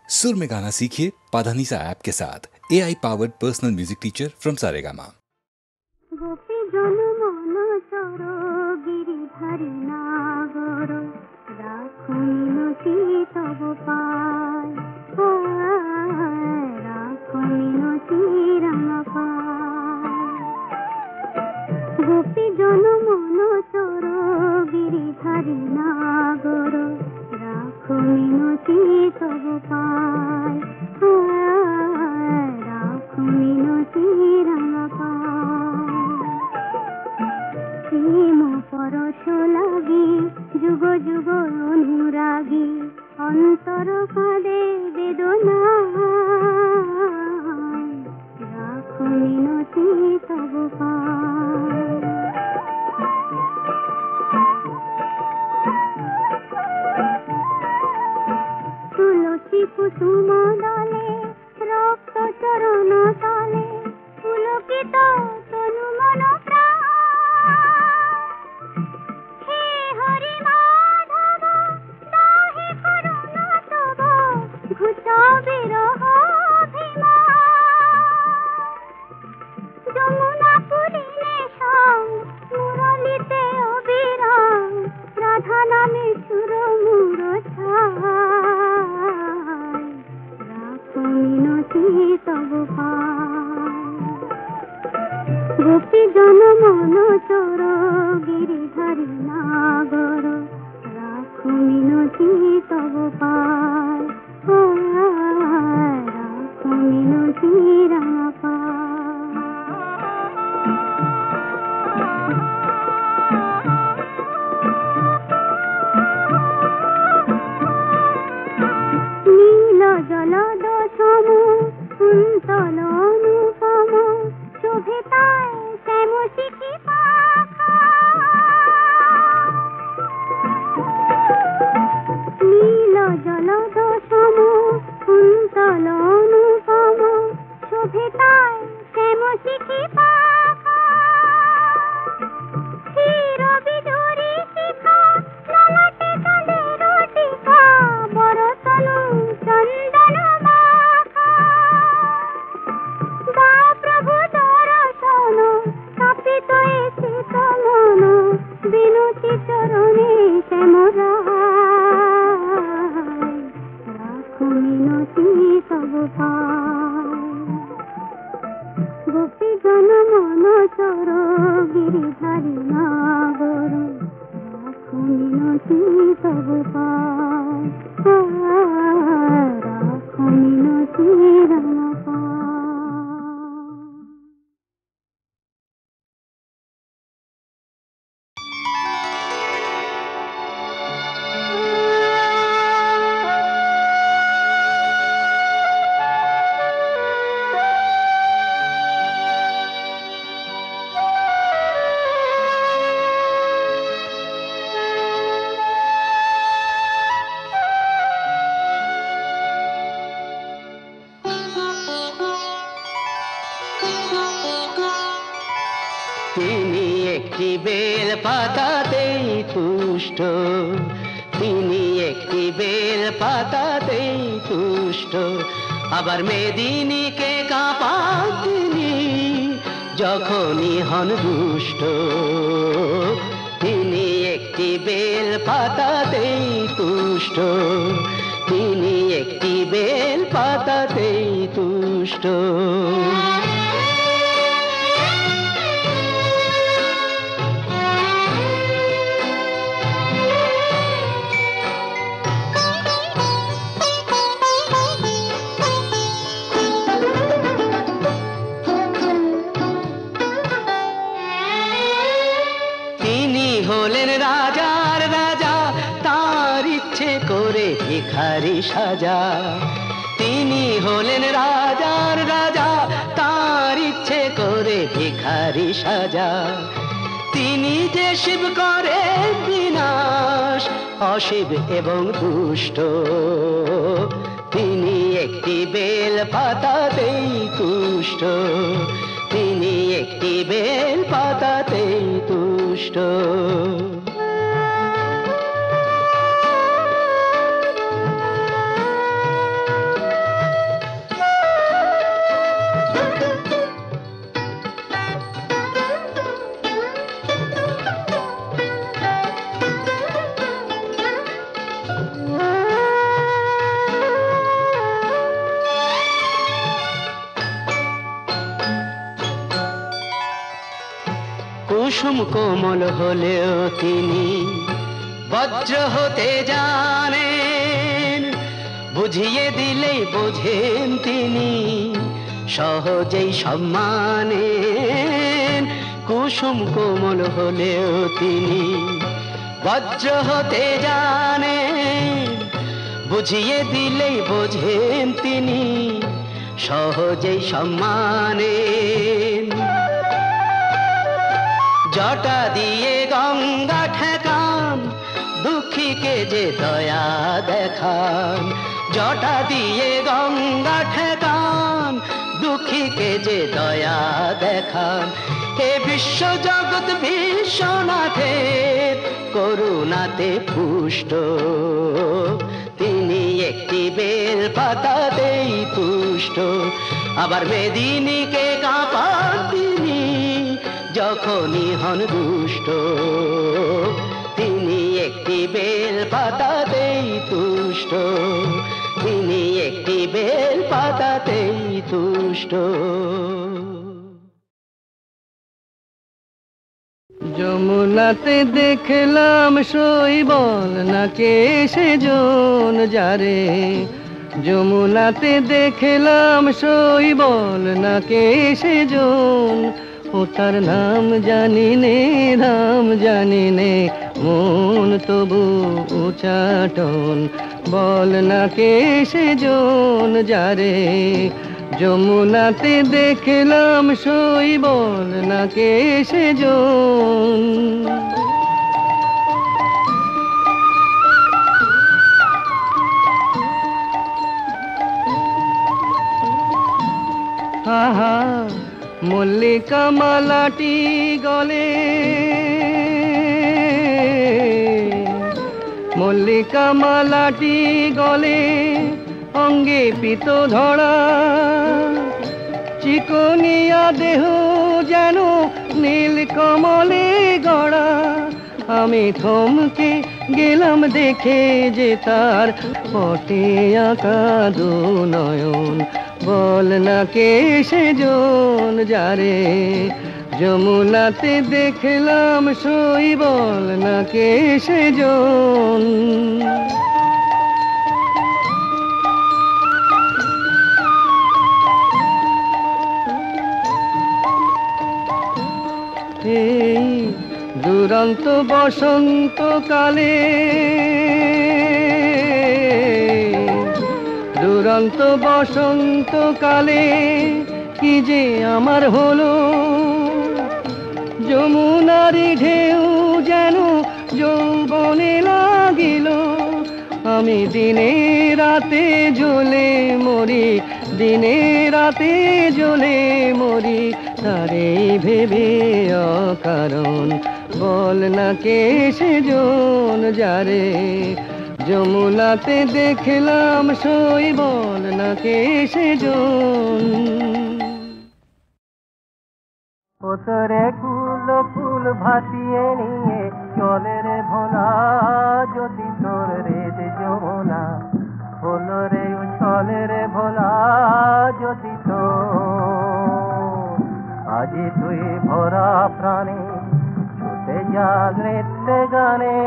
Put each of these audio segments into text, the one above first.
सुर में गाना सीखिए पाधानीसा ऐप के साथ। AI powered personal music teacher from Saregama. गोपी जन मन चर गिरिधारी नागर राखो मिनती तब पाय राखो मिनती राम पाय। गोपी जन मन चर गिरिधारी नागर राखो मिनती तब पाय राखो मिनती राम पाय। प्रेम परश লাগি যুগ যুগ অনুরাগী অন্তর কাঁদে বেদনা রাখো মিনতি তব পায়। তুলসী কুসুম দলে রক্ত চরণ তলে পুলকিত তনু মন প্রাণ। হে হরি মাধব দাহে করুণ তব ঘুচ বিরহ যমুনা পুরিনে সং মুরলিতে অবিরাম রাধা নামে সুর মুর ছায় রাখো মিনতি তব পায়। গোপী জন মন চর গিরিধারী নাগর রাখো মিনতি তব পায় রাখো মিনতি রাম পায়। নীল জলদ সম কুন্তল অনুপম শোভে তাই শ্যাম শিখি পাখা। নীল জলদ সম কুন্তল অনুপম শোভে তাই শ্যাম শিখি পাখা। ক্ষীর বিদুরি শিখা ললাটে কালের টিকা বরতনু চন্দন মাখা। দাও প্রভু দর্শন কাপিত এসে মন বিনতি চরণে শ্যামরায় রাখো মিনতি তব পায়। গোপী জন মন চর গিরিধারী নাগর রাখো মিনতি তব পায় রাখো মিনতি রাম পায়। তিনি একটি বেল পাতাতেই তুষ্ট, তিনি একটি বেল পাতাতেই তুষ্ট। আবার মেদিনীকে কাঁপান তিনি যখনই হন দুষ্ট। তিনি একটি বেল পাতাতেই তুষ্ট, তিনি একটি বেল পাতাতেই তুষ্ট। হলেন রাজার রাজা, তার ইচ্ছে করে ভিখারি সাজা। তিনি হলেন রাজার রাজা, তার ইচ্ছে করে ভিখারি সাজা। তিনি যে শিব করে বিনাশ, অশিব এবং দুষ্ট। তিনি একটি বেল পাতাতেই তুষ্ট, তিনি একটি বেল পাতাতেই তুষ্ট। কুসুম কোমল হলেও তিনি বজ্র হতে জানেন, বুঝিয়ে দিলেই বোঝেন তিনি, সহজেই সম্মানেন। কুসুম কোমল হলেও তিনি বজ্র হতে জানেন, বুঝিয়ে দিলেই বোঝেন তিনি, সহজেই সম্মানেন। জটা দিয়ে গঙ্গা ঠেকান, দুঃখীকে যে দয়া দেখান। জটা দিয়ে গঙ্গা ঠেকান, দুঃখীকে যে দয়া দেখান। হে বিশ্ব জগৎ বিশ্বনাথের করুণাতে পুষ্ট, তিনি একটি বেল পাতাতেই তুষ্ট। আবার মেদিনীকে কাঁপান তিনি যখনই হন দুষ্ট, তিনি একটি বেল পাতাতেই তুষ্ট, তিনি একটি বেল পাতাতেই তুষ্ট। যমুনাতে দেখলাম শৈবল নাকে সেজন যারে, যমুনাতে দেখলাম শৈবল নাকে সেজন। ও তার নাম জানি নে, নাম জানি নে, মন তবু উচাটন। বল নাকে সেজন যারে, যমুনাতে দেখলাম শৈবল নাকে সেজন। আহা মল্লিকা মালাটি গলে, মল্লিকা মালাটি গলে, অঙ্গে পিত ধরা, চিকনিয়া দেহ যেন নীল কমলে গড়া। আমি থমকে গেলাম দেখে যে তার পটে আঁকা দু নয়ন। বল না কে সেজন যারে, যমুনাতে দেখলাম শৈবল না কে সেজন। এই দুরন্ত বসন্তকালে, দুরন্ত বসন্তকালে কি যে আমার হলো, যমুনারি ঢেউ যেন যৌবনে লাগিল। আমি দিনে রাতে জ্বলে মরি, দিনে রাতে জ্বলে মরি, তারে ভেবে অকারণ। বল না কে সেজন যারে, যমুনাতে দেখলাম শৈবল না কে সেজন। তোরে কুল ফুল ভাসিয়ে নিয়ে চলে রে ভোলা, যদি তোর রেদ যমুনা হলো রে চলে রে ভোলা, যদি তো আজি তুই ভরা প্রাণে ছুটে যা নৃত্য গানে,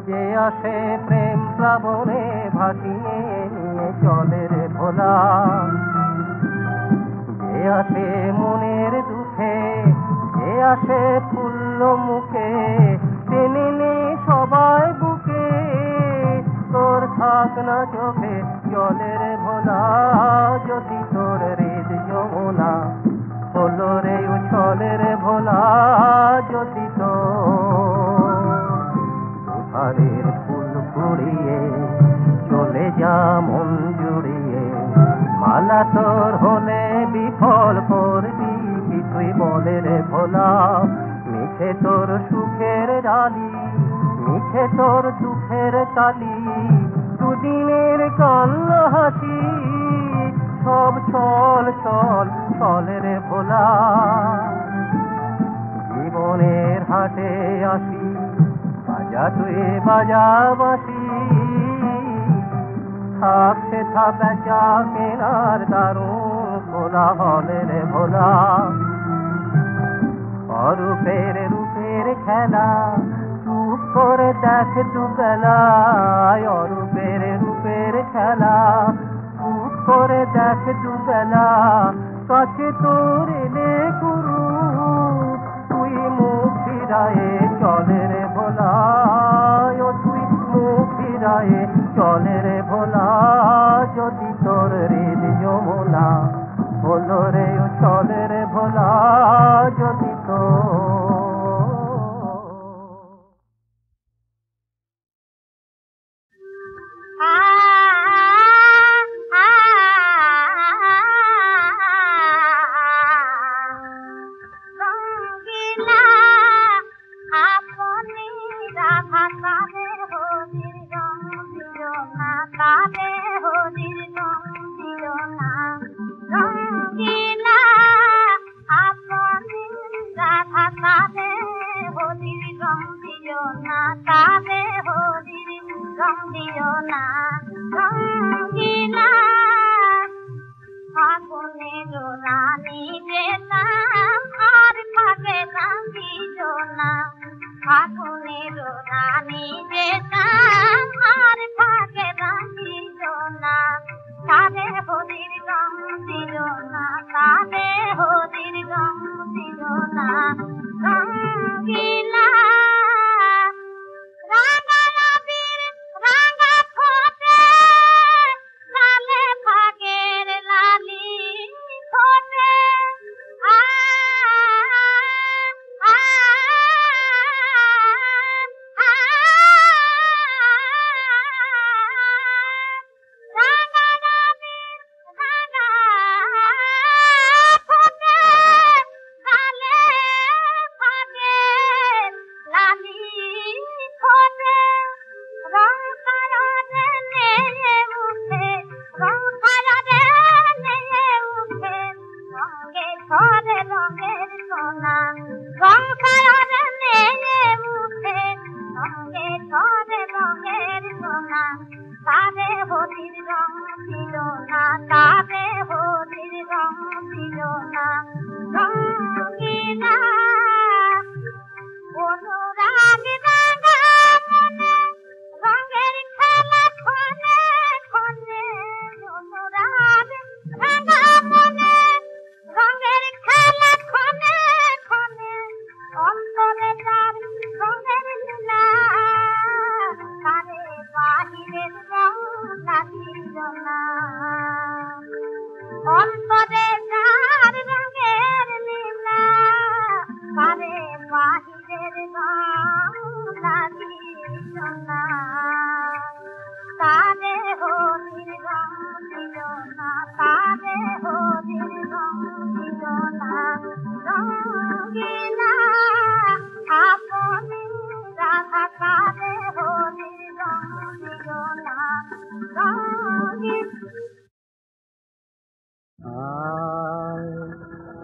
যে আসে প্রেম প্লাবনে ভাসিয়ে নিয়ে চলে রে ভোলা। যে আসে মনের দুঃখে, যে আসে ফুল্ল মুখে, টেনে নে সবাই বুকে, তোর থাক না চোখে চলে রে ভোলা, যদি তোর হৃদ যমুনা হলো রে চলে রে ভোলা, যদি তো দুধারের ফুল কুড়িয়ে চলে যা মন জুড়িয়ে, মালা তোর হলে বিফল করবি কি তুই বলে রে ভোলা। মিছে তোর সুখের ডালি, মিছে তোর দুঃখের তালি, দুদিনের কান্না হাসি, সব ছল ছল চলে রে ভোলা। জীবনের হাটে আসি, বাজা তুই বাজা বাসি, থাক সে থা বেচা কেনার দারুণ খোলা হলে রে ভোলা। অরূপের রূপের খেলা চুপ করে দেখ দুবেলায়, অরূপের রূপের খেলা চুপ করে দেখ দুবেলা, কাছে তোর এলে গুরু তুই মুখ ফিরায়ে চলে রে ভোলা, ও তুই মুখ ফিরায়ে চলে রে ভোলা, যদি তোর হৃদ যমুনা বলো রে ও চলে রে ভোলা, যদি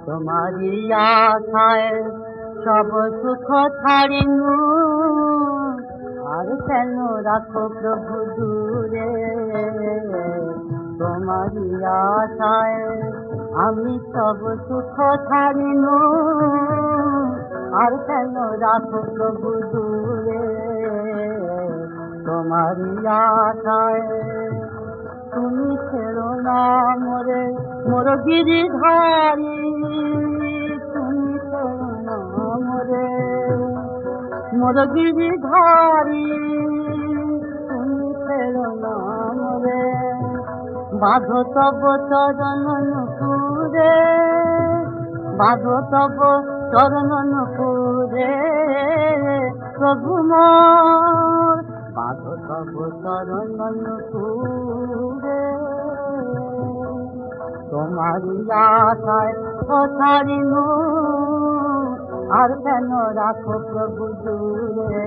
তোমারি আশায় সব সুখ ছাড়িনু, আর কেন রাখো প্রভু দূরে, তোমারি আশায় আমি সব সুখ ছাড়িনু, আর কেন রাখো প্রভু দূরে, তোমারি আশায় তুমি ছেড়ো না মোরে মোর গিরিধারী, তুমি ছেড়ো না মোরে মোর গিরিধারী, তুমি ছেড়ো না মোরে, বাঁধো তব চরণ নুপুরে, বাঁধো তব চরণ নুপুরে প্রভু মোর, বাঁধো তব চরণ নুপুরে, তোমারি আশায় ছাড়িনু, আর কেন রাখো প্রভু দূরে,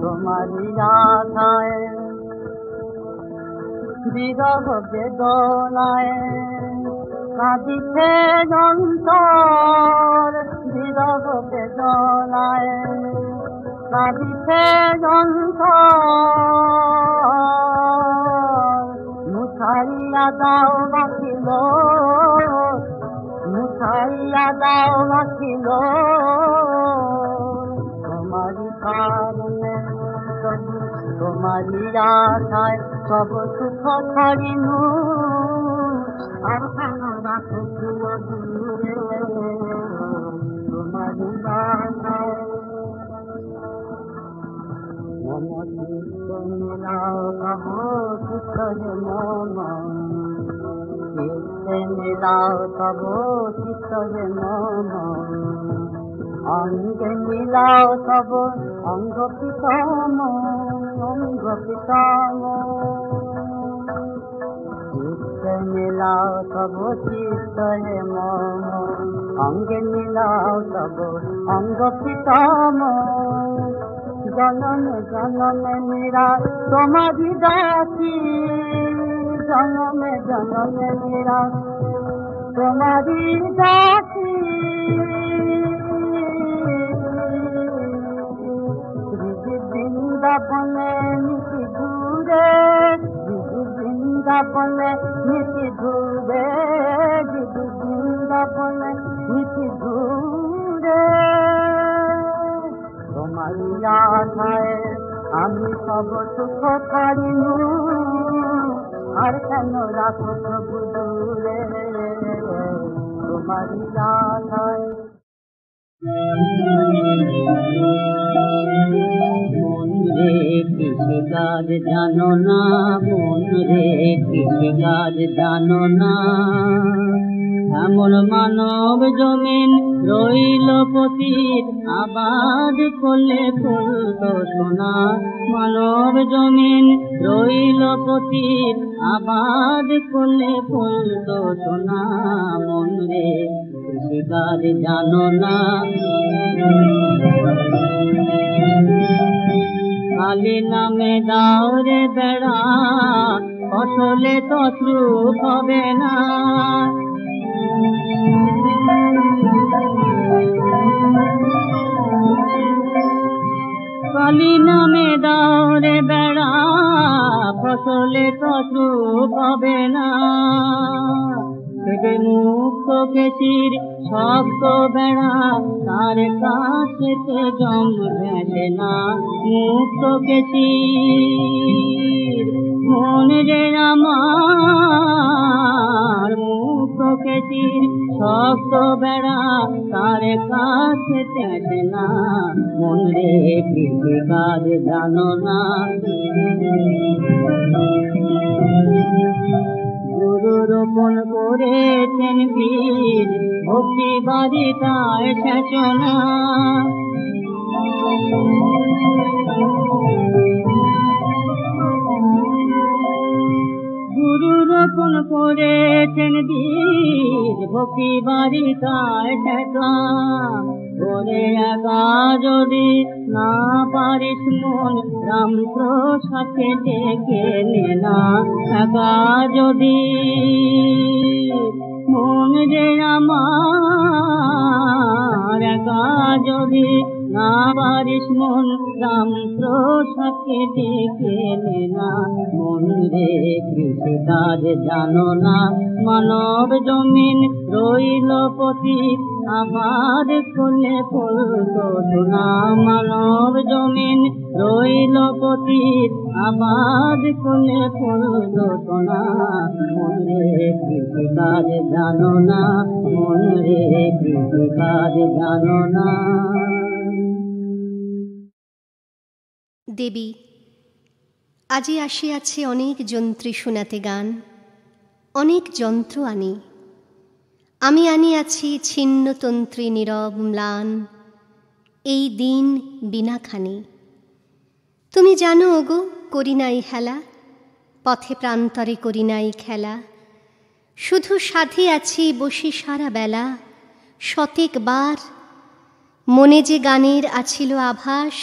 তোমারি আশায় বিরহ বেদনায় কাঁদিছে অন্তর, বিরহ বেদনায় কাঁদিছে অন্তর, মুছাইয়া দাও বাকিল, মুছাই জুড়াইয়া দাও রাখিল তোমারি কারণে তবু তোমারি আশায় সব সুখ ছাড়িনু আর কেন রাখো প্রিয় দূরে তোমারি আশায় মন চিত্ত মিলাও কবো চিত্ত মন চিত্তে মিলাও কবো চিত্ত মন অঙ্গে মিলাও তব অঙ্গ পিতম অঙ্গ পিতম চিত্তে মিলাও তব চিত্ত মন অঙ্গে মিলাও তব অঙ্গ পিতম জনমে জনমে মীরা তোমারি দাসী জনমে জনমে মীরা তোমারি দাসী বৃন্দাবনে নিতি ঘুরে বৃন্দাবনে নিতি ঘুরে বৃন্দাবনে নিতি ঘুরে তোমারি আশায় আমি সব সুখ ছাড়িনু আর কেন রাখো প্রভু দূরে তোমারি আশায় মন রে কৃষি কাজ জানো না মন রে কৃষি কাজ জানো না এমন মানব জমিন রইল পতিত আবাদ করলে ফুলতো সোনা মানব জমিন রইল পতিত আবাদ করলে ফুলতো সোনা মন রে কৃষি কাজ জানো না কালী নামে দাও রে বেড়া ফসলে তদ্রূপ হবে না কালী নামে দাও রে বেড়া ফসলে তদ্রূপ হবে না মুক্ত কেচির শব্দ বেড়া তার কাছেতে জম ভেসে না মুক্ত কেচির মন রে আমার মুক্ত কেচির শব্দ বেড়া তার কাছেতে আসে না মন রে কৃষি কাজ জানো না গুরু রোপণ করেছেন বীজ ভক্তি বাড়ি তার সেচনা গুরু রোপণ করেছেন বীজ ভক্তি বাড়ি তার সেচনা ওরে একা যদি না পারিস মন রাম প্রসাদকে ডেকে নে না একা যদি মন রে আমার একা যদি না পারিস মন রাম প্রসাদকে ডেকে নে না মন রে কৃষি কাজ জানো না মানব জমিন রইল পতিত আবাদ করলে ফুলতো সোনা মানব জমিন রইল পতিত আবাদ করলে ফুলতো সোনা মন রে কৃষি কাজ জানো না মন রে কৃষি কাজ জানো না দেবী আজি আসিয়াছে অনেক যন্ত্রী শোনাতে গান অনেক যন্ত্র আনি আমি আনিয়াছি ছিন্নতন্ত্রী নীরব ম্লান এই দিন বিনাখানি তুমি জানো ওগো করি নাই হেলা পথে প্রান্তরে করি নাই খেলা শুধু সাধে আছি বসি সারা বেলা শতেকবার মনে যে গানের আছিল আভাস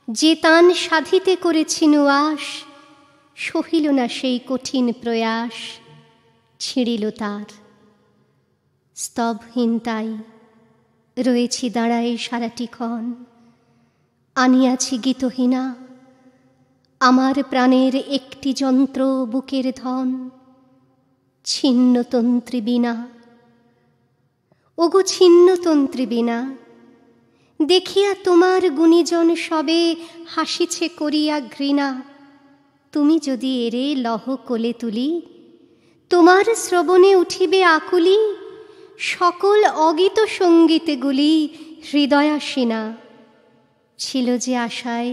যে তান সাধিতে করেছি নুয়াস সহিল না সেই কঠিন প্রয়াস ছিঁড়িল তার স্তবহীনতাই রয়েছি দাঁড়ায় সারাটিক্ষণ আনিয়াছি গীতহীনা আমার প্রাণের একটি যন্ত্র বুকের ধন ছিন্নতন্ত্রী বীণা ওগো ছিন্নতন্ত্রী বীণা, দেখিয়া তোমার গুণীজন সবে হাসিছে করিয়া ঘৃণা। তুমি যদি এরে লহ কোলে তুলি, তোমার শ্রবণে উঠিবে আকুলি, সকল অগীত সঙ্গীতগুলি হৃদয়াসীনা। ছিল যে আশায়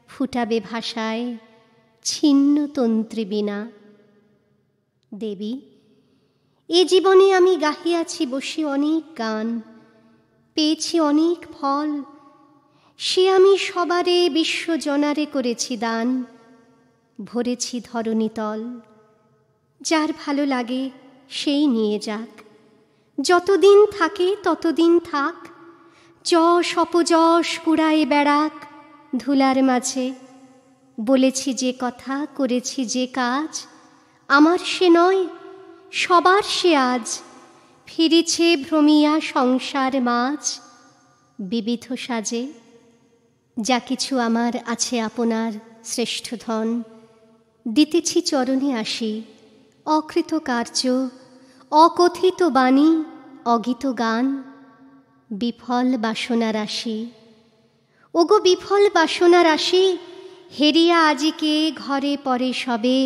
ফুটাবে ভাষায় ছিন্নতন্ত্রী বীণা। দেবী, এ জীবনে আমি গাহিয়াছি বসে অনেক গান, পেয়েছি অনেক ফল, সে আমি সবারে বিশ্বজনারে করেছি দান। ভরেছি ধরণীতল, যার ভালো লাগে সেই নিয়ে যাক, যতদিন থাকে ততদিন থাক। যশ অপযশ কুড়ায়ে বেড়াক ধুলার মাঝে। বলেছি যে কথা, করেছি যে কাজ, আমার সে নয় সবার সে আজ। ফিরিছে ভ্রমিয়া সংসার মাঝ বিবিধ সাজে। যা কিছু আমার আছে আপনার শ্রেষ্ঠ ধন, দিতেছি চরণে আসি। অকৃত কার্য, অকথিত বাণী, অগীত গান, বিফল বাসনা রাশি। ওগো বিফল বাসনা রাশি, হেরিয়া আজিকে ঘরে পরে সবে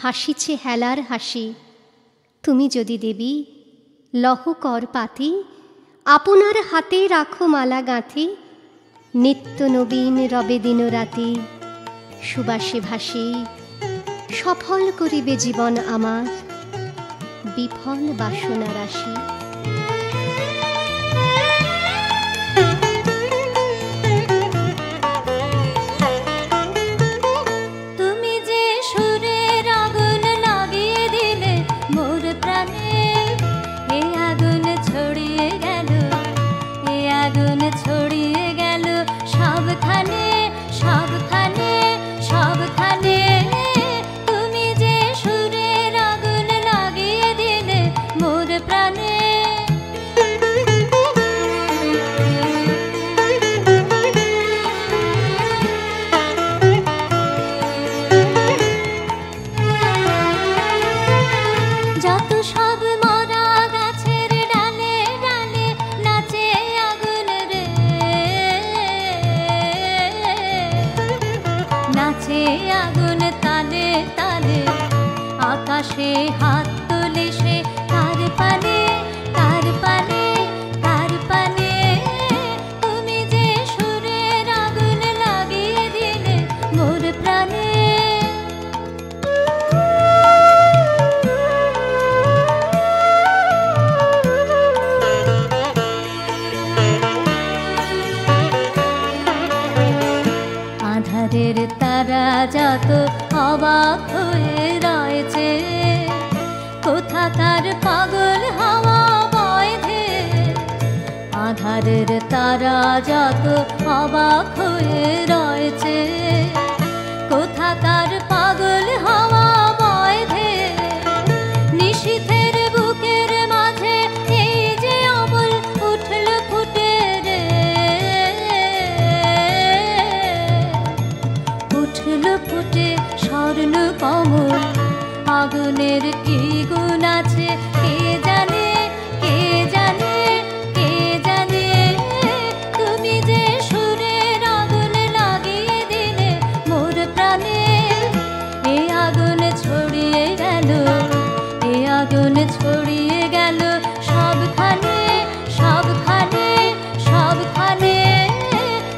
হাসিছে হেলার হাসি। তুমি যদি দেবী লহ কর পাতি, আপনার হাতে রাখো মালা গাঁথি। নিত্য নবীন রবে দিন রাতি, সুবাসে ভাসি। সফল করিবে জীবন আমার, বিফল বাসনা রাশি। তুমি যে সুরের আগুন লাগিয়ে দিলে মোর প্রাণে, এ আগুন ছড়িয়ে গেল, এ আগুন ছড়িয়ে গেল সবখানে, সবখানে, সবখানে। তুমি যে সুরের আগুন লাগিয়ে দিলে মোর প্রাণে। যত সব মরা গাছের ডালে ডালে নাচে আগুন রে, নাচে আগুন তালে তালে। আকাশে হাত তোলে সে কার পানে, কার পানে, কার পানে। তুমি যে সুরের আগুন লাগিয়ে দিলে মোর প্রাণে। আধারের তারা যত অবাক হয়ে রয়েছে, কোথাকার পাগল হাওয়া বয় ধে। আধারের তারা যত অবাক হয়ে রয়েছে, কোথাকার পাগল হাওয়া বয় ধে। নিশীথের বুকের মাঝে এই যে অমল উঠল ফুটে রে, উঠল ফুটে স্বর্ণ কমল। আগুনের কি গুণ আছে কে জানে, কে জানে, কে জানে। তুমি যে সুরের আগুন লাগিয়ে দিলে মোর প্রাণে। এ আগুন ছড়িয়ে গেল, এ আগুন ছড়িয়ে গেল সবখানে, সবখানে, সবখানে।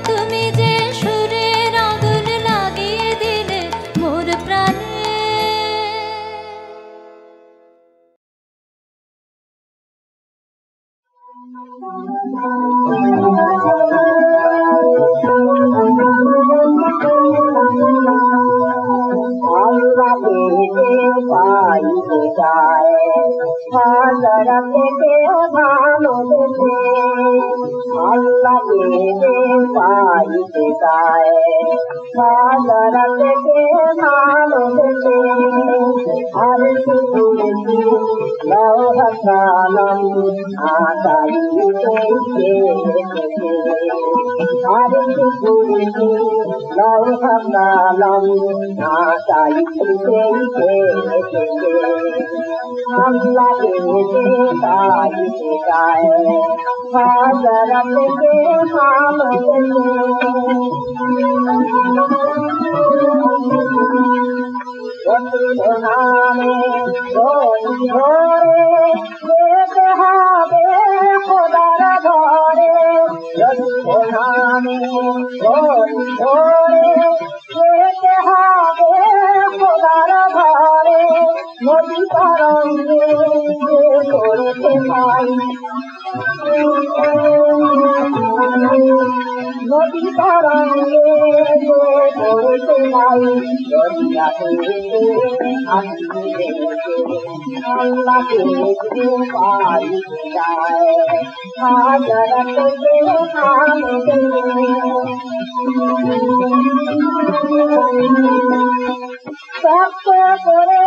তুমি যে সুরের আগুন লাগিয়ে দিলে মোর প্রাণে। আমরা পেতে পাইতে চায়, হাজারা থেকে ভালো দেশে। আল্লাহ পেতে পাইতে চায়, হাজারা থেকে ভালো দেশে। আর শুধু লৌহাসালাম আকাইতে এসেছে। আর শুধু লৌহাসালাম আকাইতে এসেছে। अल्लाह के तारी गाए हजरत के हाथ नामे खुदार भरे नामे खुदार भरे नदी तरंगे करते पाई नदी तरंगे करते पाई अल्लाह के पाई जाए हजरत के नाम सबसे बड़े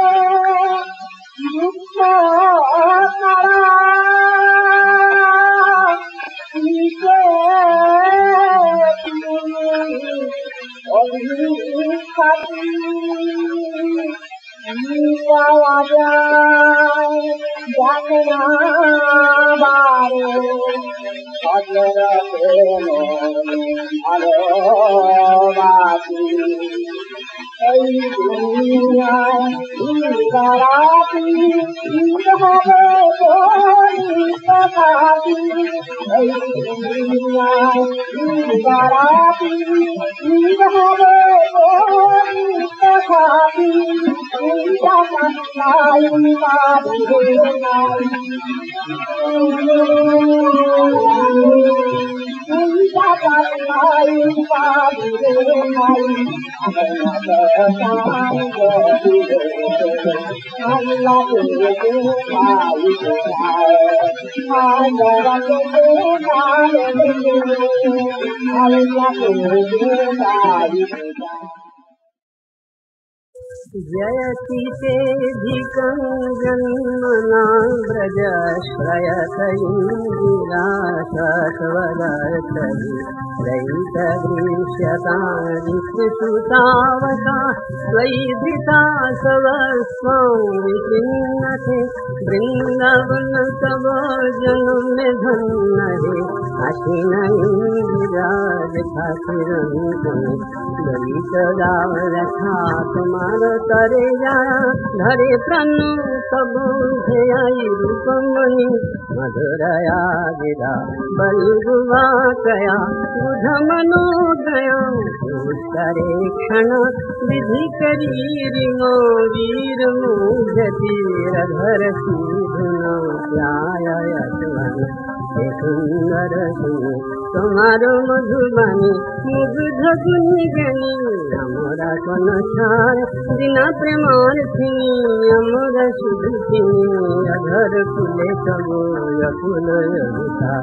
जयति तेऽधिकं जन्मना व्रजश्रयत इन्दिरा शश्वदर्शयि रयितदृश्यतादिकृसुतावका त्वयि सर्वस्वं विचिन्नते वृन्दावन तव जन्म धन्य हे अशिन इंदिरा जखातिरंजन ललित गाव रखा तुम्हार करे जाया धरे प्रण सब आई रूपमणि मधुरया गिरा बलगुवा कया बुध मनोदया करे क्षण विधि करी रिमो वीर मुझतीर धर सीधुना प्याय यशवन हे सुंदर सुनि तुम्हारो मधुबनी मुग्ध गुनी गनी हमरा कोन छार बिना प्रेमार थिनी हमरा शुद्ध थिनी अधर फुले सबो यकुल यथा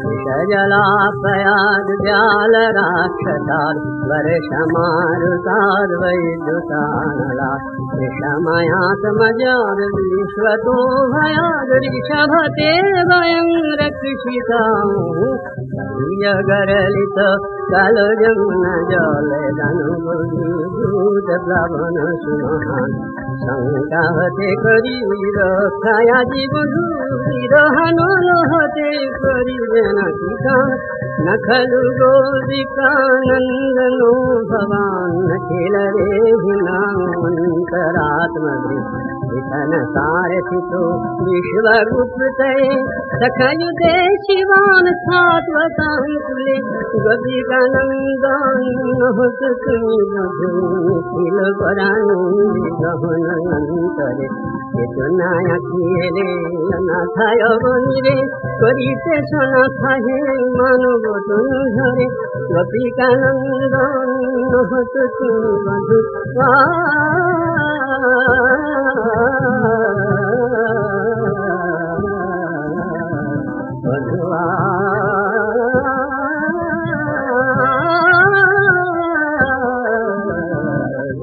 विषजला पयाद व्याल राक्षसार वर्ष मारुतार वैद्युतानला विषमयात मजार विश्वतो भयाद ऋषभते वयं रक्षितां गरलित काल जमुना जल धनुबुद्धि दूत प्लवन सुमहान संगाहते करी रक्षाया जीवधु विरहन रहते करी जनकिका न खलु गोपिकानंदनो भवान खेल रे हिनांतरात्मभि विधन सारथितो विश्वगुप्ते सखयुते शिवान सात्वतांकुले गोपिकानंदन नहुतुमि मधुनिखिल परानुनि गहनंतरे चेतनाया खेले अनाथाय बनिरे करिते सनाथा हे मानव तनु धरे गोपिकानंदन नहुतुमि मधु बधुआ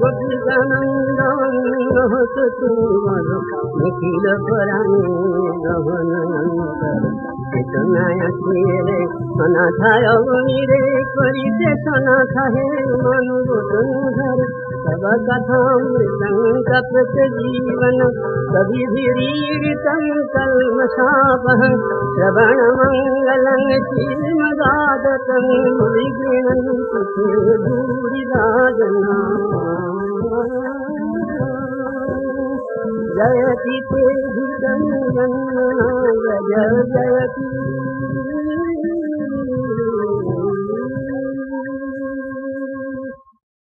गोपिकानंदन निखिल पराणे गहनंतर चेतनाया खेले अनाथाय बनिरे करिते सनाथा हे मानव तनु धरे तव कथामृतं कपट जीवन कविभिरीडितं कल्मषापः श्रवणमङ्गलं श्रीमदादतं विगृह्णन्ति ते भूरिदा जनाः जयति ते हृदयं जयति